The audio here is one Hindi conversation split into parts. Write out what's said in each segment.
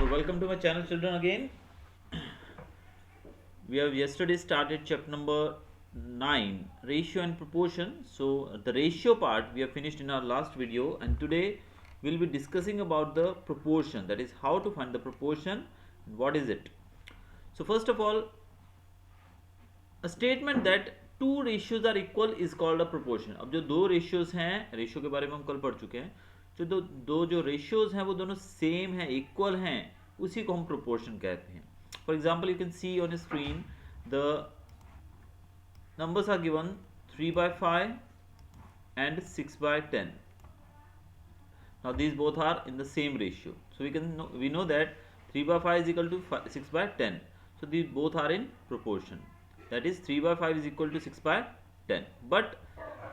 So welcome to my channel children again. We have yesterday started chapter number 9, ratio and proportion. So the ratio part we have finished in our last video, and today we will be discussing about the proportion, that is how to find the proportion and what is it. So first of all, a statement that two ratios are equal is called a proportion. अब जो दो ratios हैं, ratio के बारे में हम कल पढ़ चुके हैं, जो दो जो ratios हैं वो दोनों same हैं, equal हैं, उसी को हम proportion कहते हैं. For example, you can see on the screen the numbers are given 3/5 and 6/10. Now these both are in the same ratio, so we know that 3/5 is equal to 6/10. So these both are in proportion. That is 3/5 is equal to 6/10. But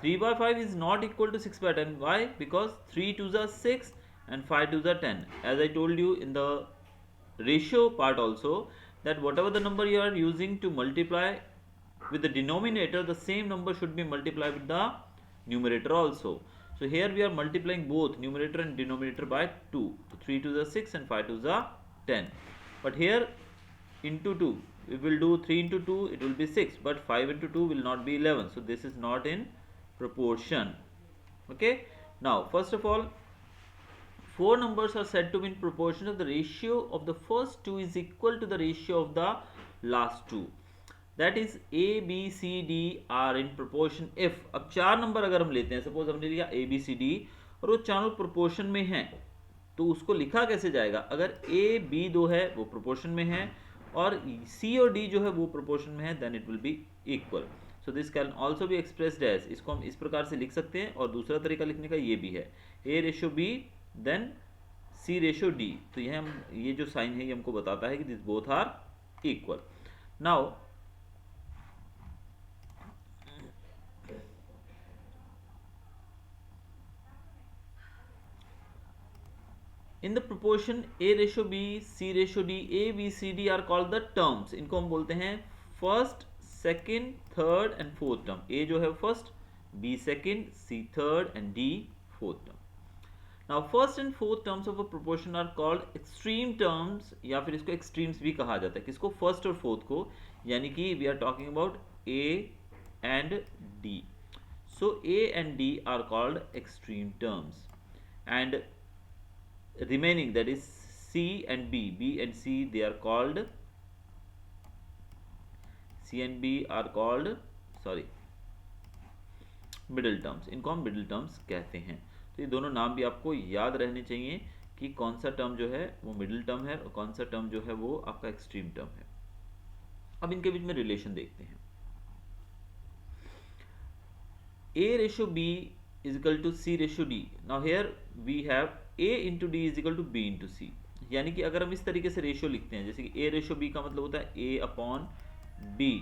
3/5 is not equal to 6/10. Why? Because 3 2s are 6 and 5 2s are 10. As I told you in the ratio part also, that whatever the number you are using to multiply with the denominator, the same number should be multiplied with the numerator also. So here we are multiplying both numerator and denominator by 2. So 3 2s are 6 and 5 2s are 10. But here into 2, we will do 3 into 2, it will be 6, but 5 into 2 will not be 11. So this is not in proportion. Okay. Now first of all, four numbers are said to be in proportion if the ratio of the first two is equal to the ratio of the last two. That is A, B, C, D are in proportion if. अब चार नंबर अगर हम लेते हैं, सपोज हमने लिया A, B, C, D और वो चारों प्रोपोर्शन में हैं, तो उसको लिखा कैसे जाएगा? अगर A, B दो है वो प्रोपोर्शन में है और C और D जो है वो प्रोपोर्शन में है, then it will be equal. So this can also be expressed as, इसको हम इस प्रकार से लिख सकते हैं. और दूसरा तरीका लिखने का ये भी है, A ratio B then C ratio D. तो यह हम ये जो साइन है ये हमको बताता है कि this both are equal. Now in the proportion A ratio B, C ratio D, A, B, C, D are called the terms. इनको हम बोलते हैं first, second, third and fourth term. A जो है first, B second, C third and D fourth term. Now first and fourth terms of a proportion are called extreme terms, या फिर इसको extremes भी कहा जाता है. किसको? फर्स्ट और फोर्थ को. यानी कि we are talking about A and D. So A and D are called extreme terms, and remaining, that is C and B, B and C, they are called, C and B are called, sorry, middle terms. इनको हम मिडिल टर्म्स कहते हैं. तो ये दोनों नाम भी आपको याद रहने चाहिए कि कौन सा टर्म जो है वो मिडिल टर्म है और कौन सा टर्म जो है वो आपका एक्सट्रीम टर्म है. अब इनके बीच में रिलेशन देखते हैं. A ratio B is equal to C ratio D. Now here we have A into D is equal to B into C. यानी कि अगर हम इस तरीके से रेशो लिखते हैं, जैसे कि A रेशो B का मतलब होता है A अपॉन B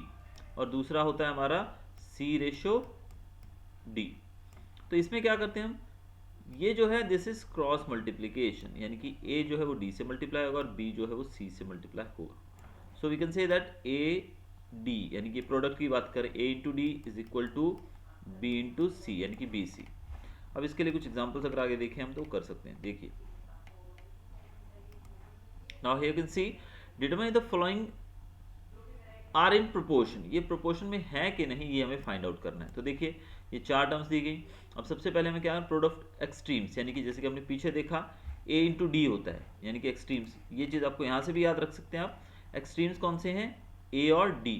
और दूसरा होता है हमारा C रेशो D. तो इसमें क्या करते हैं हम, ये जो है दिस इज क्रॉस मल्टीप्लीकेशन, यानी कि A जो है वो D से मल्टीप्लाई होगा और B जो है वो C से मल्टीप्लाई होगा. So we can say that A D, यानी कि प्रोडक्ट की बात करें, A into D is equal to B into C, यानी कि BC. अब इसके लिए कुछ एग्जाम्पल्स अगर आगे देखें हम तो कर सकते हैं. देखिए, now here you can see determine the following are in proportion. ये प्रोपोर्शन में है कि नहीं ये हमें फाइंड आउट करना है. तो देखिए ये चार टर्म्स दी गई. अब सबसे पहले हमें क्या है, प्रोडक्ट एक्सट्रीम्स, यानी कि जैसे कि हमने पीछे देखा A इंटू डी होता है, यानी कि एक्सट्रीम्स. ये चीज़ आपको यहाँ से भी याद रख सकते हैं आप. एक्सट्रीम्स कौन से हैं? A और D.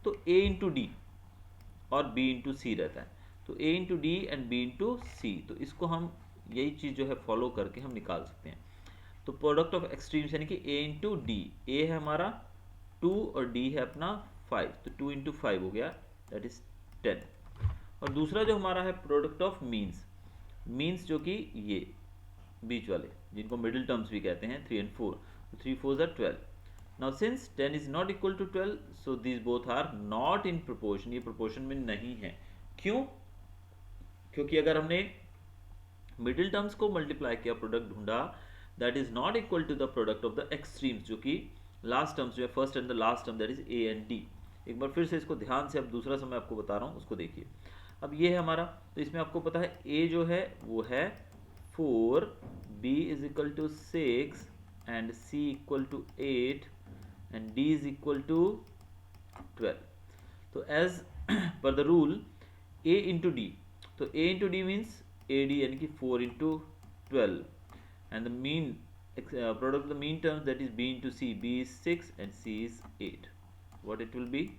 तो A इंटू डी और B इंटू सी रहता है. तो A into D and B into C. तो इसको हम यही चीज़ जो है फॉलो करके हम निकाल सकते हैं. तो प्रोडक्ट ऑफ एक्सट्रीम्स यानी कि A इंटू डी. A है हमारा 2 और D है अपना 5, तो 2 इंटू 5 हो गया, दैट इज 10. और दूसरा जो हमारा है प्रोडक्ट ऑफ मीन्स. मीन्स जो कि ये बीच वाले जिनको मिडिल टर्म्स भी कहते हैं, 3 एंड 4. तो 3 4s are 12. Now since 10 is not equal to 12, so these both are not in proportion. ये प्रोपोर्शन में नहीं है. क्यों? क्योंकि अगर हमने मिडिल टर्म्स को मल्टीप्लाई किया, प्रोडक्ट ढूंढा, that is not equal to the product of the extremes, जो कि लास्ट टर्म्स जो है, first and the last term, that is A and D. एक बार फिर से इसको ध्यान से, अब दूसरा समय आपको बता रहा हूँ उसको देखिए. अब ये है हमारा, तो इसमें आपको पता है A जो है वो है 4, B is equal to 6 and C equal to 8 and D is equal to 12. So as per the rule A into D, तो A into D means AD यानी कि 4 into 12 and the mean product of the mean terms, that is B into C. B is 6 and C is 8. What it will be?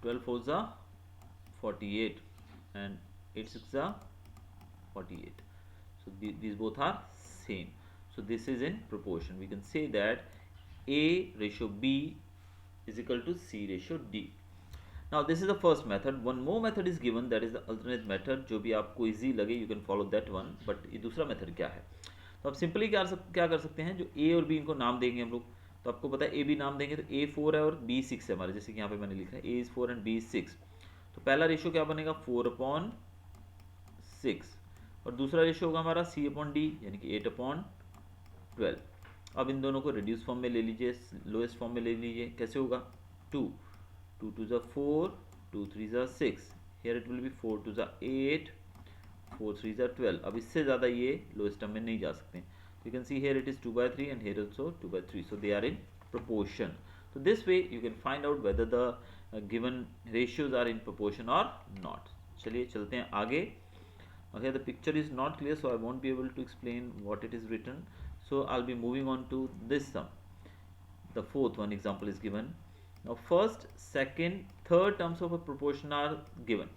12 4s are 48 and 8 6s are 48. So these both are same. So this is in proportion. We can say that A ratio B is equal to C ratio D. Now this is the first method. One more method is given, that is the alternate method. जो भी आपको easy लगे you can follow that one. But ये दूसरा method क्या है? तो आप सिंपली क्या कर सकते हैं, जो A और B इनको नाम देंगे हम लोग, तो आपको पता है A B नाम देंगे तो A 4 है और B 6 है हमारे, जैसे कि यहाँ पे मैंने लिखा है A is 4 and B is 6. तो पहला रेशियो क्या बनेगा 4/6 और दूसरा रेशियो होगा हमारा C/D यानी कि 8/12. अब इन दोनों को रिड्यूस फॉर्म में ले लीजिए, लोएस्ट फॉर्म में ले लीजिए. कैसे होगा 2 2 4 2 3 6. Here it will B 4 2 8 4 3 12. अब इससे ज़्यादा ये लोएस्ट टर्म में नहीं जा सकते. You can see here it is 2/3 and here also 2/3. So they are in proportion. So this way you can find out whether the given ratios are in proportion or not. चलिए चलते हैं आगे. Okay, the picture is not clear, so I won't be able to explain what it is written. So I'll be moving on to this sum. The fourth one example is given. Now first, second, third terms of a proportion are given.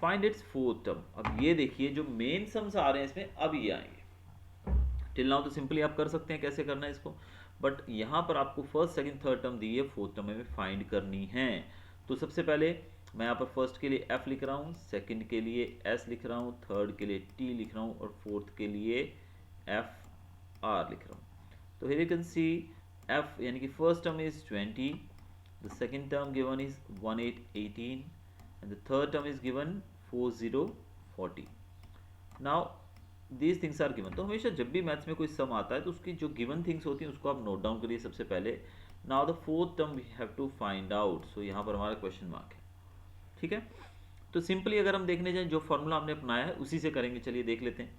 Find its fourth term. अब ये देखिए जो मेन सम्स आ रहे हैं इसमें अब ये आएंगे. टिल नाउ तो सिंपली आप कर सकते हैं कैसे करना है इसको, बट यहाँ पर आपको फर्स्ट सेकंड थर्ड टर्म दी है, फोर्थ टर्म में फाइंड करनी है. तो सबसे पहले मैं यहाँ पर फर्स्ट के लिए F लिख रहा हूँ, सेकंड के लिए S लिख रहा हूँ, थर्ड के लिए T लिख रहा हूँ और फोर्थ के लिए FR लिख रहा हूँ. तो here you can see F यानी कि first term is 20, the second term given is 1818 and the third term is given 4040. Now these things are given. तो हमेशा जब भी मैथ्स में कोई सम आता है तो उसकी जो गिवन थिंग्स होती हैं उसको आप नोट डाउन करिए सबसे पहले. Now the fourth term we have to find out. So यहाँ पर हमारा क्वेश्चन मार्क है. ठीक है, तो सिंपली अगर हम देखने जाएं जो फॉर्मूला हमने अपनाया है उसी से करेंगे. चलिए देख लेते हैं.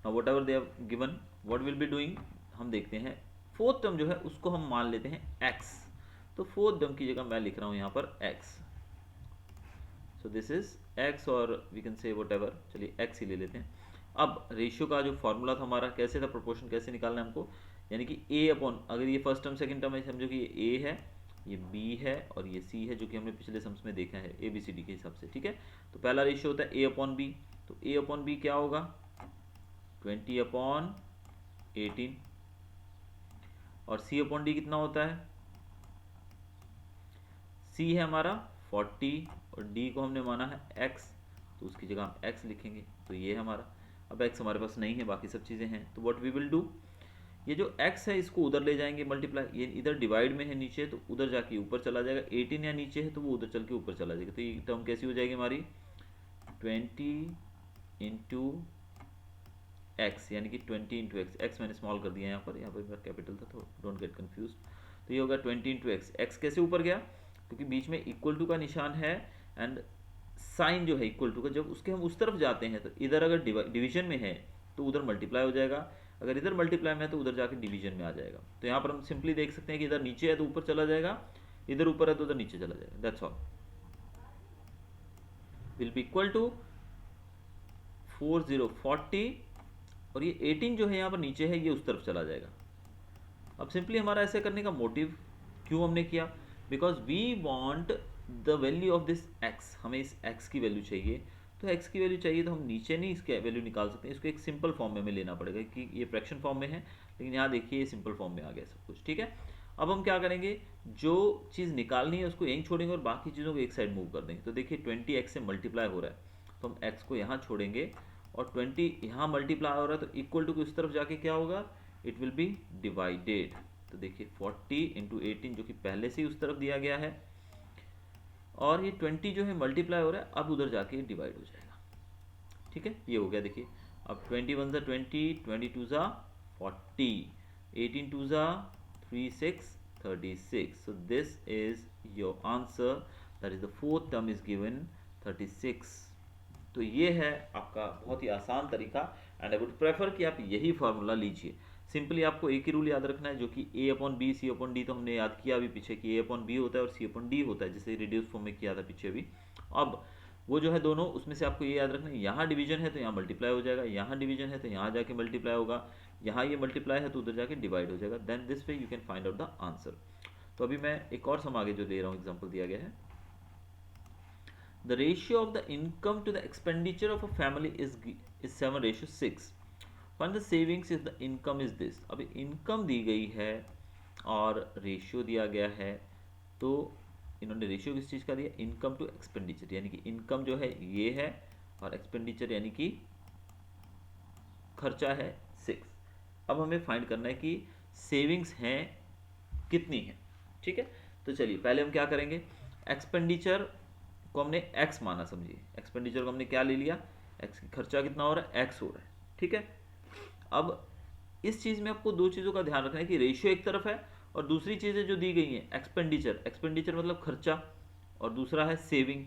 Now what ever they have given what will be doing, हम देखते हैं. फोर्थ टर्म जो है उसको हम मान लेते हैं x. तो फोर्थ टर्म की जगह मैं लिख रहा हूँ यहाँ पर x. So this is x और we can say whatever, चलिए x ही ले लेते हैं. अब रेशियो का जो फॉर्मूला था हमारा कैसे था, प्रोपोर्शन कैसे निकालना है हमको, यानी कि a अपॉन, अगर ये फर्स्ट टर्म सेकंड टर्म है समझो कि ये a है, ये b है और ये c है, जो कि हमने पिछले सम्स में देखा है ABCD के हिसाब से. ठीक है, तो पहला रेशियो होता है a/b. तो a/b क्या होगा 20/18 और c/d कितना होता है, c है हमारा 40 और d को हमने माना है x, तो उसकी जगह हम x लिखेंगे. तो ये है हमारा. अब x हमारे पास नहीं है, बाकी सब चीज़ें हैं. तो व्हाट वी विल डू, ये जो x है इसको उधर ले जाएंगे मल्टीप्लाई. ये इधर डिवाइड में है नीचे तो उधर जाके ऊपर चला जाएगा. 18 या नीचे है तो वो उधर चल के ऊपर चला जाएगा. तो ये टर्म कैसी हो जाएगी हमारी 20 इंटू एक्स, यानी कि 20 इंटू एक्स. एक्स मैंने स्मॉल कर दिया यहाँ पर मेरा कैपिटल था तो डोंट गेट कंफ्यूज. तो ये होगा 20 इंटू एक्स. एक्स कैसे ऊपर गया, क्योंकि बीच में इक्वल टू का निशान है एंड साइन जो है इक्वल टू का, जब उसके हम उस तरफ जाते हैं तो इधर अगर डिवीजन में है तो उधर मल्टीप्लाई हो जाएगा, अगर इधर मल्टीप्लाई में है तो उधर जाके डिवीजन में आ जाएगा. तो यहाँ पर हम सिंपली देख सकते हैं कि इधर नीचे है तो ऊपर चला जाएगा, इधर ऊपर है तो उधर नीचे चला जाएगा. That's all. Will be equal to 4040 और ये 18 जो है यहाँ पर नीचे है ये उस तरफ चला जाएगा. अब सिंपली हमारा ऐसे करने का मोटिव क्यों हमने किया, because we want the value of this x. हमें इस x की वैल्यू चाहिए, तो x की वैल्यू चाहिए तो हम नीचे नहीं इसकी वैल्यू निकाल सकते हैं, इसको एक सिंपल फॉर्म में हमें लेना पड़ेगा कि ये फ्रैक्शन फॉर्म में है, लेकिन यहाँ देखिए ये सिंपल फॉर्म में आ गया सब कुछ. ठीक है, अब हम क्या करेंगे, जो चीज़ निकालनी है उसको यहीं छोड़ेंगे और बाकी चीज़ों को एक साइड मूव कर देंगे. तो देखिए 20x से मल्टीप्लाई हो रहा है तो हम x को यहाँ छोड़ेंगे और 20 यहाँ मल्टीप्लाई हो रहा है तो इक्वल टू की उस तरफ जाके क्या होगा, इट विल बी डिवाइडेड. तो देखिए 40 इंटू 18 जो कि पहले से ही उस तरफ दिया गया है और ये 20 जो है मल्टीप्लाई हो रहा है, अब उधर जाके डिवाइड हो जाएगा. ठीक है, ये हो गया. देखिए अब 21 ज़ा 20, 22 ज़ा 40, 18 2 ज़ा 36, 36. सो this is your answer, that is the fourth term is given 36. तो ये है आपका बहुत ही आसान तरीका एंड आई वुड प्रेफर कि आप यही फार्मूला लीजिए। सिंपली आपको एक ही रूल याद रखना है, जो कि A upon B C upon D, तो हमने याद किया अभी पीछे कि ए अपॉन बी होता है और सी अपॉन डी होता है, जिसे रिड्यूस फॉर्म में किया था पीछे अभी। अब वो जो है दोनों, उसमें से आपको ये याद रखना है, यहाँ डिवीजन है तो यहाँ मल्टीप्लाई हो जाएगा, यहाँ डिवीजन है तो यहाँ जाके मल्टीप्लाई होगा, यहाँ ये मल्टीप्लाई है तो उधर जाके डिवाइड हो जाएगा। Then this way you can find out the answer. तो अभी मैं एक और सम आगे जो ले रहा हूँ, एग्जाम्पल दिया गया है, the ratio of the income to the expenditure of a family is 7:6. Find the savings if the income is this. अभी इनकम दी गई है और रेशियो दिया गया है, तो इन्होंने रेशियो किस चीज़ का दिया, इनकम टू एक्सपेंडिचर, यानी कि इनकम जो है ये है और एक्सपेंडिचर यानी कि खर्चा है 6। अब हमें फाइंड करना है कि सेविंग्स हैं कितनी है। ठीक है, तो चलिए पहले हम क्या करेंगे, एक्सपेंडिचर को हमने x माना, समझिए एक्सपेंडिचर को हमने क्या ले लिया, x, खर्चा कितना हो रहा है, x हो रहा है। ठीक है, अब इस चीज़ में आपको दो चीज़ों का ध्यान रखना है कि रेशियो एक तरफ है और दूसरी चीज़ें जो दी गई हैं, एक्सपेंडिचर, एक्सपेंडिचर मतलब खर्चा, और दूसरा है सेविंग।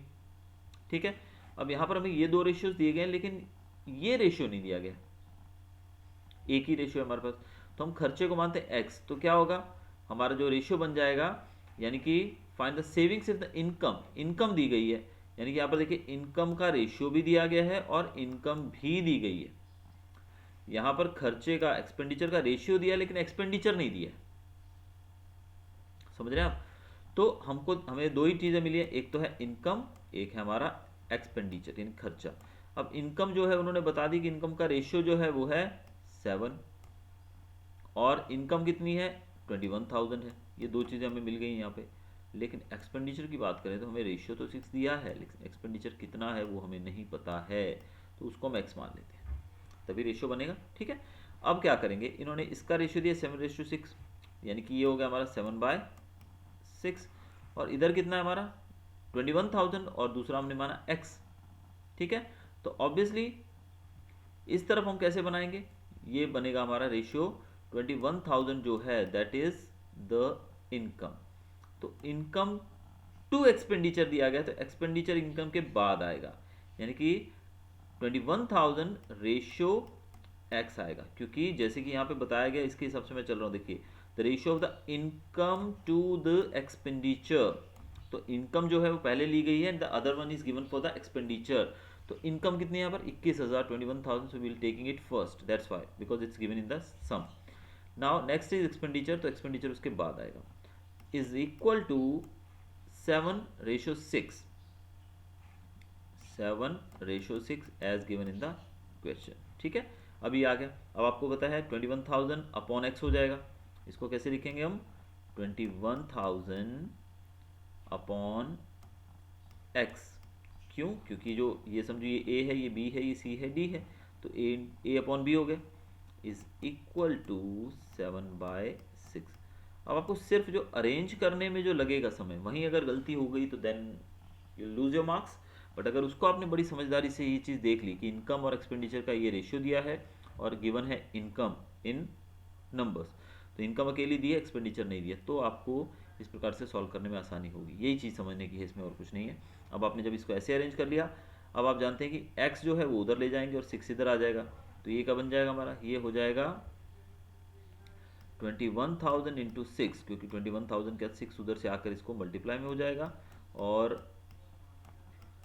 ठीक है, अब यहाँ पर हमें ये दो रेशियोज दिए गए हैं, लेकिन ये रेशियो नहीं दिया गया, एक ही रेशियो है हमारे पास, तो हम खर्चे को मानते हैं x, तो क्या होगा हमारा जो रेशियो बन जाएगा, यानी कि find the savings if the income, income दी गई है, यानी कि यहाँ पर देखिए इनकम का रेशियो भी दिया गया है और इनकम भी दी गई है। यहाँ पर खर्चे का, एक्सपेंडिचर का रेशियो दिया लेकिन एक्सपेंडिचर नहीं दिया, समझ रहे हैं आप। तो हमें दो ही चीज़ें मिली है, एक तो है इनकम, एक है हमारा एक्सपेंडिचर यानी खर्चा। अब इनकम जो है उन्होंने बता दी कि इनकम का रेशियो जो है वो है 7 और इनकम कितनी है 21,000 है, ये दो चीज़ें हमें मिल गई यहाँ पे। लेकिन एक्सपेंडिचर की बात करें तो हमें रेशियो तो 6 दिया है, लेकिन एक्सपेंडिचर कितना है वो हमें नहीं पता है, तो उसको हम x मान लेते हैं, तभी रेशियो बनेगा। ठीक है, अब क्या करेंगे, इन्होंने इसका रेशियो दिया 7:6, यानी कि ये हो गया हमारा 7/6, और इधर कितना है हमारा 21,000 और दूसरा हमने माना x। ठीक है, तो ऑब्वियसली इस तरफ हम कैसे बनाएंगे, ये बनेगा हमारा रेशियो 21,000 जो है दैट इज द इनकम, तो इनकम टू एक्सपेंडिचर दिया गया, तो एक्सपेंडिचर इनकम के बाद आएगा, यानी कि 21,000 रेशियो x आएगा, क्योंकि जैसे कि यहाँ पे बताया गया इसके हिसाब से मैं चल रहा हूँ। देखिए the ratio of the income to the expenditure, तो इनकम जो है वो पहले ली गई है and the other one is given for the expenditure. तो इनकम कितनी है यहाँ पर 21,000, 21,000, so we will taking it first, that's why because it's given in the sum. Now next is expenditure, तो एक्सपेंडिचर उसके बाद आएगा, is equal to 7:6, 7:6 as given in the question. ठीक है, अभी आ गया। अब आपको पता है 21,000 अपॉन एक्स हो जाएगा, इसको कैसे लिखेंगे हम, 21,000 अपॉन एक्स। क्यों, क्योंकि जो ये समझो ये ए है, ये बी है, ये सी है, डी है, तो ए अपॉन बी हो गया, इज इक्वल टू 7/6। अब आपको सिर्फ जो अरेंज करने में जो लगेगा समय, वहीं अगर गलती हो गई तो then you lose your marks. But अगर उसको आपने बड़ी समझदारी से ये चीज़ देख ली कि इनकम और एक्सपेंडिचर का ये रेशियो दिया है और गिवन है इनकम इन नंबर्स, तो इनकम अकेली दी है, एक्सपेंडिचर नहीं दिया, तो आपको इस प्रकार से सॉल्व करने में आसानी होगी। यही चीज़ समझने की है इसमें, और कुछ नहीं है। अब आपने जब इसको ऐसे अरेंज कर लिया, अब आप जानते हैं कि x जो है वो उधर ले जाएंगे और 6 इधर आ जाएगा, तो ये क्या बन जाएगा हमारा, ये हो जाएगा 21,000 इंटू 6, क्योंकि 21,000 का 6 उधर से आकर इसको मल्टीप्लाई में हो जाएगा, और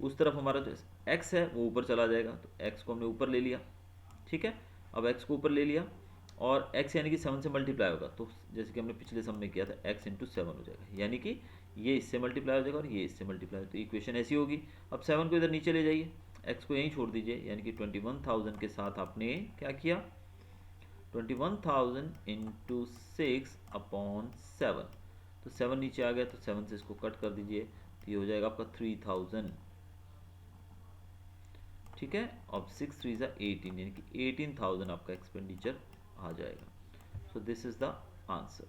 उस तरफ हमारा जो x है वो ऊपर चला जाएगा, तो x को हमने ऊपर ले लिया। ठीक है, अब x को ऊपर ले लिया और x यानी कि 7 से मल्टीप्लाई होगा, तो जैसे कि हमने पिछले सम में किया था x इंटू 7 हो जाएगा, यानी कि ये इससे मल्टीप्लाई हो जाएगा और ये इससे मल्टीप्लाई, तो इक्वेशन ऐसी होगी। अब 7 को इधर नीचे ले जाइए, x को यहीं छोड़ दीजिए, यानी कि 21,000 के साथ आपने क्या किया, 21,000 इंटू 6 अपॉन 7, तो 7 नीचे आ गया, तो 7 से इसको कट कर दीजिए, तो ये हो जाएगा आपका 3,000। ठीक है, अब 6 3 18, यानी कि 18,000 आपका एक्सपेंडिचर आ जाएगा। सो this is the answer.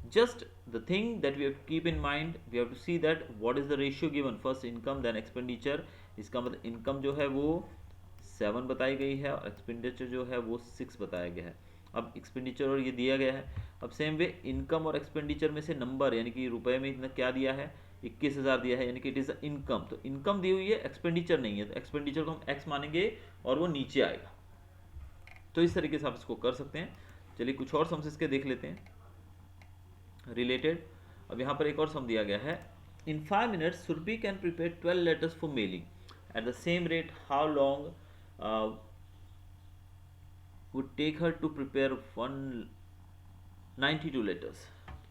Just the thing that we have to keep in mind, we have to see that what is the ratio given, first income then expenditure। इसका मतलब इनकम जो है वो 7 बताई गई है और एक्सपेंडिचर जो है वो 6 बताया गया है। अब एक्सपेंडिचर और ये दिया गया है, अब सेम वे इनकम और एक्सपेंडिचर में से नंबर, यानी कि रुपए में इतना क्या दिया है, 21,000 दिया है, यानी कि इट इज़ इनकम, तो इनकम दी हुई है, एक्सपेंडिचर नहीं है, तो एक्सपेंडिचर को हम एक्स मानेंगे और वो नीचे आएगा। तो इस तरीके से आप इसको कर सकते हैं। चलिए कुछ और सम्स इसके देख लेते हैं रिलेटेड। अब यहाँ पर एक और सम दिया गया है, इन 5 minutes Surbhi can prepare 12 letters for mailing at the same rate, how long would take her to prepare 192 letters.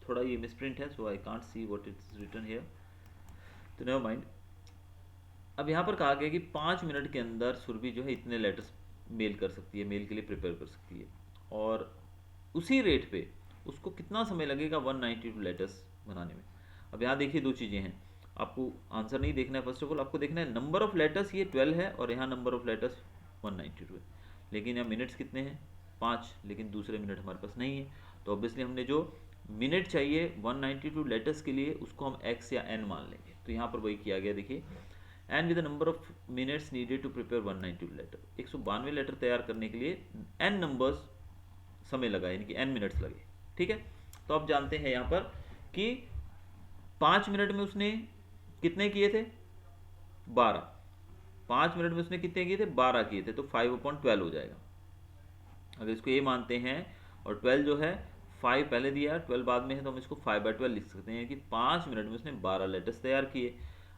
थोड़ा ये मिसप्रिंट है, so I can't see what it's written here, तो नेवर माइंड। अब यहाँ पर कहा गया कि 5 मिनट के अंदर सुरभि जो है इतने लेटर्स मेल कर सकती है, मेल के लिए प्रिपेयर कर सकती है, और उसी रेट पे उसको कितना समय लगेगा 192 लेटर्स बनाने में। अब यहाँ देखिए दो चीज़ें हैं, आपको आंसर नहीं देखना है, फर्स्ट ऑफ ऑल आपको देखना है नंबर ऑफ लेटर्स ये 12 है और यहाँ नंबर ऑफ लेटर्स 192 है, लेकिन यहाँ मिनट्स कितने हैं 5, लेकिन दूसरे मिनट हमारे पास नहीं है, तो ऑब्वियसली हमने जो मिनट चाहिए 192 लेटर्स के लिए उसको हम x या n मान लेंगे। तो यहाँ पर वही किया गया, देखिए and with the number of minutes needed to prepare 192 letter, 192 letter तैयार करने के लिए n नंबर्स समय लगा, यानी कि n मिनट्स लगे। ठीक है, तो आप जानते हैं यहाँ पर कि 5 मिनट में उसने कितने किए थे 12, 5 मिनट में उसने कितने किए थे 12 किए थे, तो 5/12 हो जाएगा। अगर इसको ये मानते हैं और 12 जो है 5 पहले दिया 12 बाद में है, तो हम इसको 5/12 लिख सकते हैं कि 5 मिनट में उसने 12 लेटर्स तैयार किए।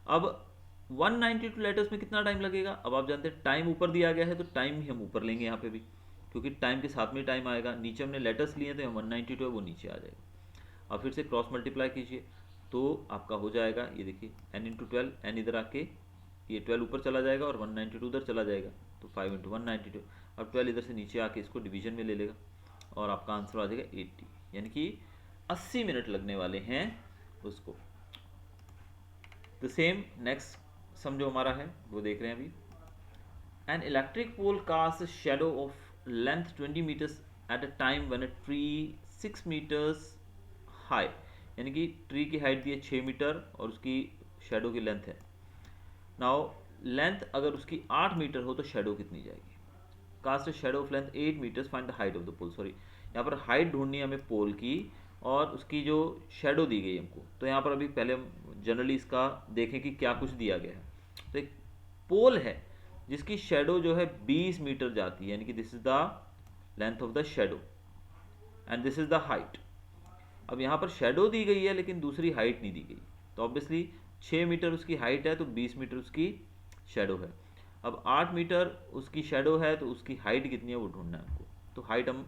अब 192 लेटर्स में कितना टाइम लगेगा, अब आप जानते हैं टाइम ऊपर दिया गया है तो टाइम ही हम ऊपर लेंगे यहाँ पे भी, क्योंकि टाइम के साथ में टाइम आएगा, नीचे हमने लेटर्स लिए थे 192 है वो नीचे आ जाएगा। अब फिर से क्रॉस मल्टीप्लाई कीजिए तो आपका हो जाएगा, ये देखिए n × 12, n इधर आके ये 12 ऊपर चला जाएगा और 192 उधर चला जाएगा, तो 5 × 192। अब 12 इधर से नीचे आके इसको डिवीजन में ले लेगा और आपका आंसर आ जाएगा 80, यानी कि 80 मिनट लगने वाले हैं उसको। द सेम नेक्स्ट सम जो हमारा है वो देख रहे हैं अभी, an electric pole cast shadow of length 20 metres at a time when a tree 6 metres high, यानी कि ट्री की हाइट दी है 6 मीटर और उसकी शेडो की लेंथ है। नाउ लेंथ अगर उसकी 8 मीटर हो तो शेडो कितनी जाएगी, cast shadow of length 8 metres, find the height of the pole. Sorry, यहाँ पर हाइट ढूंढनी है हमें पोल की और उसकी जो शेडो दी गई हमको, तो यहाँ पर अभी पहले हम जनरली इसका देखें कि क्या कुछ दिया गया है। तो एक पोल है जिसकी शेडो जो है 20 मीटर जाती है, यानी कि this is the length of the shadow and this is the height. अब यहाँ पर शेडो दी गई है लेकिन दूसरी हाइट नहीं दी गई, तो ऑब्वियसली 6 मीटर उसकी हाइट है तो 20 मीटर उसकी शेडो है। अब 8 मीटर उसकी शेडो है तो उसकी हाइट कितनी है वो ढूंढना है हमको, तो हाइट हम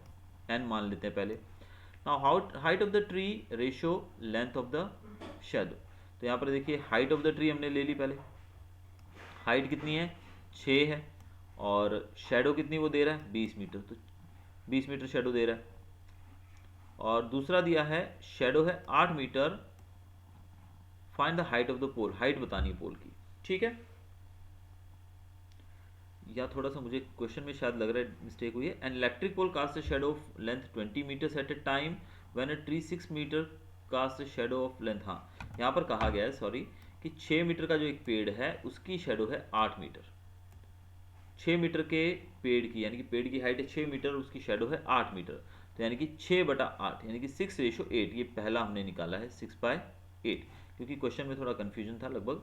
n मान लेते हैं पहले। Now height of the tree ratio length of the shadow, तो यहाँ पर देखिए हाइट ऑफ द ट्री हमने ले ली पहले, हाइट कितनी है 6 है और शेडो कितनी वो दे रहा है 20 मीटर, तो 20 मीटर शेडो दे रहा है। और दूसरा दिया है शेडो है 8 metre, find the height of the pole, height बतानी है पोल की। ठीक है, या थोड़ा सा मुझे क्वेश्चन में शायद लग रहा है मिस्टेक हुई है। An electric pole cast shadow of length 20 metres at a time when a tree 6 metre cast shadow of length, हाँ यहाँ पर कहा गया है सॉरी कि 6 मीटर का जो एक पेड़ है उसकी शेडो है 8 मीटर, 6 मीटर के पेड़ की, यानी कि पेड़ की हाइट है 6 मीटर, उसकी शेडो है 8 मीटर, तो यानी कि 6/8 यानी कि 6:8, ये पहला हमने निकाला है 6/8, क्योंकि क्वेश्चन में थोड़ा कन्फ्यूजन था लगभग।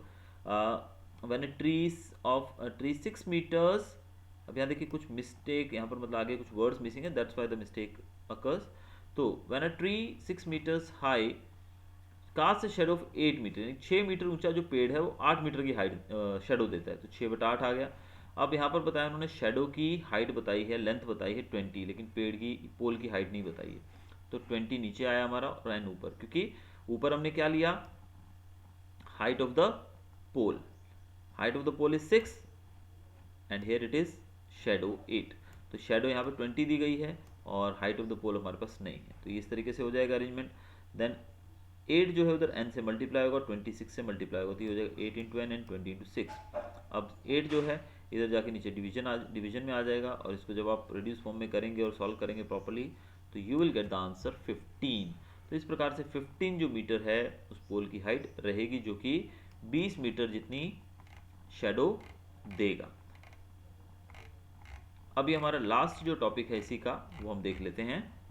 व्हेन ट्री 6 मीटर्स, अब यहाँ देखिए कुछ मिस्टेक यहाँ पर, मतलब आगे कुछ वर्ड्स मिसिंग है, that's why the mistake occurs. तो when a tree 6 metres high cast shadow of 8 metre, यानी 6 मीटर ऊंचा जो पेड़ है वो 8 मीटर की हाइट शेडो देता है, तो 6/8 आ गया। अब यहाँ पर बताया उन्होंने शेडो की हाइट बताई है, लेंथ बताई है 20, लेकिन पेड़ की पोल की हाइट नहीं बताई है, तो 20 नीचे आया हमारा और n ऊपर, क्योंकि ऊपर हमने क्या लिया height of the pole, height of the pole is 6 and here it is shadow 8, तो शेडो यहाँ पर 20 दी गई है और हाइट ऑफ द पोल हमारे पास नहीं है, तो इस तरीके से हो जाएगा अरेंजमेंट। देन 8 जो है उधर n से मल्टीप्लाई होगा, 26 से मल्टीप्लाई होगा, तो ये हो जाएगा 8 × n एंड 20 × 6। अब 8 जो है इधर जाके नीचे डिवीजन में आ जाएगा और इसको जब आप रिड्यूस फॉर्म में करेंगे और सॉल्व करेंगे प्रॉपर्ली तो you will get the answer 15। तो इस प्रकार से 15 जो मीटर है उस पोल की हाइट रहेगी, जो कि 20 मीटर जितनी शेडो देगा। अभी हमारा लास्ट जो टॉपिक है इसी का वो हम देख लेते हैं।